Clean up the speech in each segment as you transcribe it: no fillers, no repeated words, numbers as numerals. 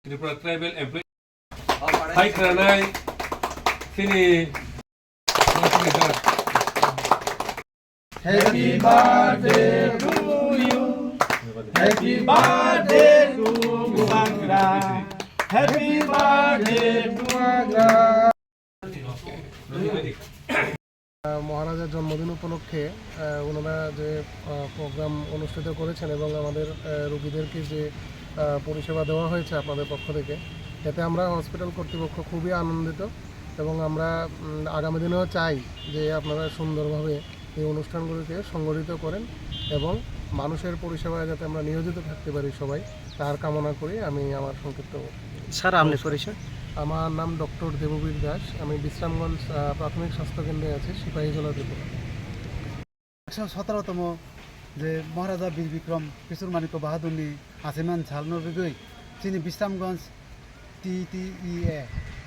Tripura Tribal Employee Hai Kranai Sini Happy birthday to you. Happy birthday to Mubagra. Happy birthday to Mubagra. মহারাজার জন্মদিন উপলক্ষে ওনারা যে programme অনুষ্ঠিত করেছেন এবং আমাদের রোগীদেরকে যে পরিষেবা দেওয়া হয়েছে আপনাদের পক্ষ থেকে, এতে আমরা হসপিটাল কর্তৃপক্ষ খুবই আনন্দিত এবং আমরা আগামী দিনেও চাই যে আপনারা সুন্দরভাবে এই অনুষ্ঠানগুলিকে সংগঠিত করেন এবং মানুষের পরিষেবায় যাতে আমরা নিয়োজিত থাকতে পারি সবাই, তার কামনা করি। আমি আমার সংক্ষিপ্ত স্যার আপনি পরিচয়? আমার নাম ডক্টর দেববীর দাস। আমি বিশ্রামগঞ্জ প্রাথমিক স্বাস্থ্যকেন্দ্রে আছি, সিপাহীজলা ত্রিপুরা। 117তম যে মহারাজা বীর বিক্রম কিশোর মানিক্য বাহাদুরनि आसिमान सालनो बिगै जोंनि Bishramganj TTEA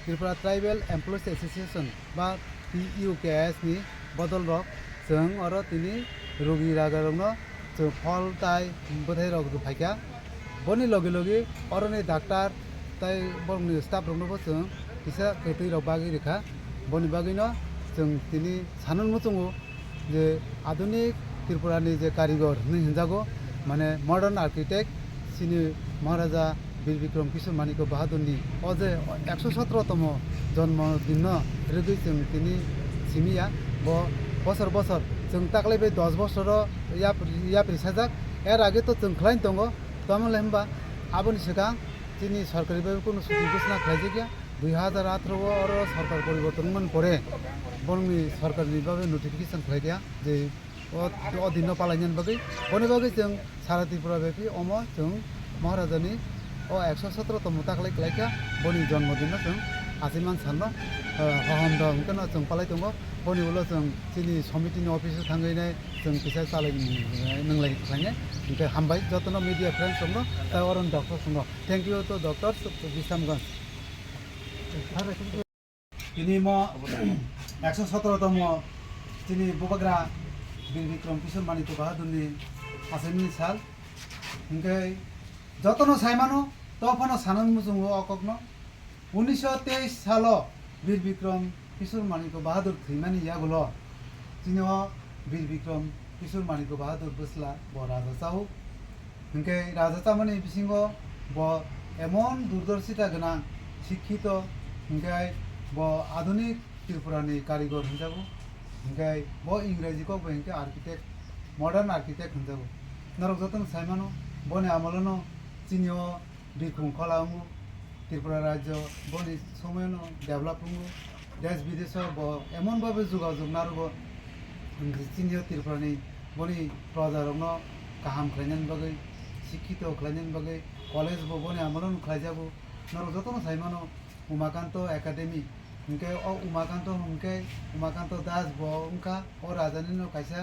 Tripura tribal employees association बा PUKS नि बदल रक जों आरो तिनि रोगी रागारनो जों फल ताइ बथाय रक फाइका बनि लगे लगे अरनि डाक्टर ताइ बरनि स्टाफ रनोबो जों किसा खैतै रक बागि रेखा बनि बागिनो जों तिनि सानन मुचंगो जे आधुनिक त्रिपुरानि जे कारिगर नि हिनजागो माने मर्डन आर्किटेक्ट सिनि महाराजा বীর বিক্রম কিশোর মানিক্য বাহাদুরनि अजे 117তম जन्मदिन रेगै जों तिनि सिमिया बसर बसर जों दाख्लै बे 10 बोसोर या प्रिसाजाक एर आगे तो जों ख्लाइन दङ तमले होमबा आबोनि सिगां जोंनि सरकारिभाবে কোনো ছুটি ঘোষণা খাইছে गैया 2018 आरो सरकार परिवर्तन मन परे बरंनि सरकारनिभाবে नटिफिकेशन खाइ गैया जे अधीन पालायनायनि बागै बनि बागै जों सारा त्रिपुरा ब्यापी अम जों महाराजानि 117তম दाख्लै खालायखा बनि जन्मदिन जों आसिमान साननो हहम दं केनो जों पालाय दङ बनि उलो जों जोंनि समितिनि अफिसाव थांगैनाय जों फैसा सालाय नोंलाय थाङो ओमफ्राय हामबाय जतन मिडिया फ्रेन्ड्स दङ दा अरन डक्टर दङ thank you to doctor Bishramganj তিনি 117তম তিনি बुबाग्रा বীর বিক্রম কিশোর মানিক্য বাহাদুরनि आसिमान साल ओमफ्राय जतनो साइमानो तफनो सानन मुजुंगो अककनो 1923 साल বীর বিক্রম কিশোর মানিক্য বাহাদুর थैमानि यागुलो जिनो বীর বিক্রম কিশোর মানিক্য বাহাদুর बसला ब राजा चाउ ओमफ्राय राजा चामनि बिसिंगो ब एमन दूरदर्शिता गोनां शिक्षित ओमफ्राय ब आधुनिक त्रिपुरानि कारिगर होनजागो ओमफ्राय ब इंराजिखौ बयंके आर्किटेक्ट मर्डान आर्किटेक्ट होनजागो नरक जतन साइमानो बने आमलनो चिनियो बिरखुं खलामु त्रिपुरा राज्य बनि समयनो डेभलप हुनु देश विदेश ब एमन भावे जुगाजुग नारगो चिनियो त्रिपुरानि बनि प्रजारनो गाहाम खालायनायनि बागै शिक्षित खालायनायनि बागै कलेज ब बनि आमलनो खालायजाबो नरक जतन साइमानो उमाकान्त एकाडेमी उनके उमाकान्त उनके उमाकान्त दास ब उनका राजानिनो कायसा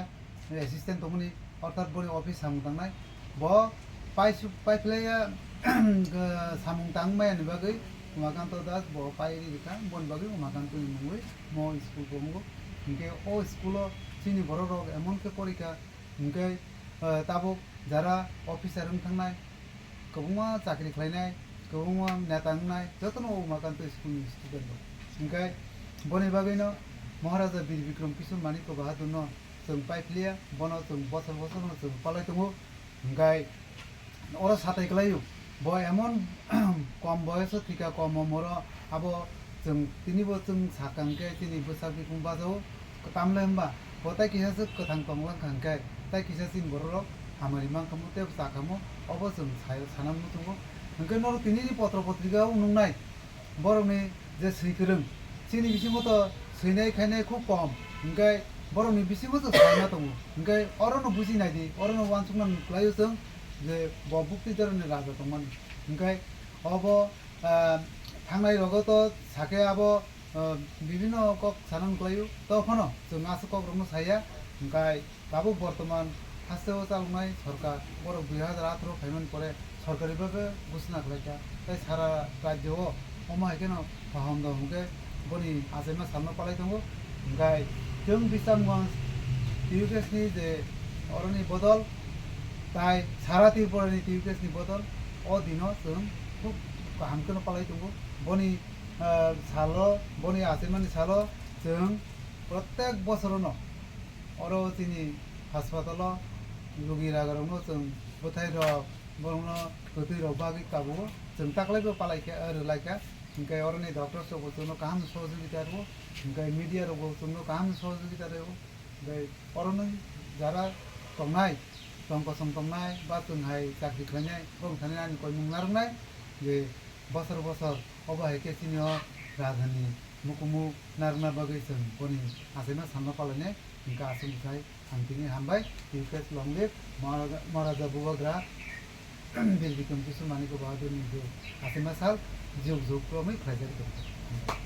एसिस्टेंट दंनि अर्थात बनि अफिस सामुंदांनाय ब पाइप्लाया सामुं तांमायानि बागै उमाकान्त दास ब पाइरि रेखा बन बागै उमाकान्त मुङै म स्कुल गमगो उनके ओ स्कुलो चिनि बर रग एमनके परीक्षा उनके ताबो जारा अफिसार थांनाय गोबां चाकरि खालायनाय गोबां नेता होनाय जतन उमाकान्त स्कुलनि स्टुडेन्ट दं उनके बनि बागैनो महाराजा बीर बिक्रम किशोर मानिक्य बाहादुरनो जों पाइप्लिया बनो जों बसर बसरनो जों पालाय दङ उनके ओरा साथै गलायो ब एमन कम बयस थिका कम मर अब जों तिनिबो जों साकांके तिनि बोसाग बिखुं बाजाव तामले होमबा बताय किसासो कथां तंलां खांके ताय किसासिन बरर हामारि मांखामु ते साकामु अब जों सानामु दङ ओंके नर तिनिनि पत्र पत्रिका उनुंनाय बरनि जे सैखोरों सिनि बिसिमो तो सैनाय खायनाय खूब कम ओंके बरनि बिसिमो तो सायना दङ ओंके अरनो बुजिनायदि अरनो वानसुंनान लायो जों जे बुक्ति धरने राजा दंमोन ओंखाय अब थांनाय रगत साके अब विभिन्न कक सानन गलायो तखनो जों आसु कक रंनो साया ओंखाय दाबो बर्तमान हास्तेव चालुनाय सरकार बर 2018 फाइमन परे सरकारि भावे घोषणा खालायता ताय सारा राज्यआव अमा हेकेन फाहाम दं ओंखाय बनि आसामा सामना पालाय दङ ओंखाय जों बिसामगंज PUKSनि जे अरनि बदल তাই सारा त्रिपुरानि टिउकेसनि बदल अ दिनाव जों खुब गाहामखौनो पालायदोंबो बनि साल' बनि आसिमानि साल' जों प्रत्येक बोसोरावनो अर जोंनि हास्पातालाव लुगिरागारावनो जों बोथाय रक बरनो गोथै रक बागै काबो जों ताकलायबो पालायखा लायखा ओमफ्राय अरनि डक्टरसबो जोंनो गाहाम सहযোগিতা रहो ओमफ्राय मिडियारावबो जोंनो गाहाम सहযোগিতা रहो ओमफ्राय अरनो जारा दंनाय दंकसं दंनाय बा जोंहाय साख्रि खालामनाय दं थानाय आंनि कय मुंनारनाय जे बोसोर बोसोर अबाहायके सिनिय राजधानी मुकुमु नारना बागै जों बनि आसेमा सानना पालायनाय ओंका आसेमनिफ्राय हामथिङै हामबाय टिउकेस लंलिभ महाराजा बुबाग्रा बिर बिक्रम किशोर माणिक्य बाहादुरनि आसेमा साल जिउ जौख्लमै प्राइजारि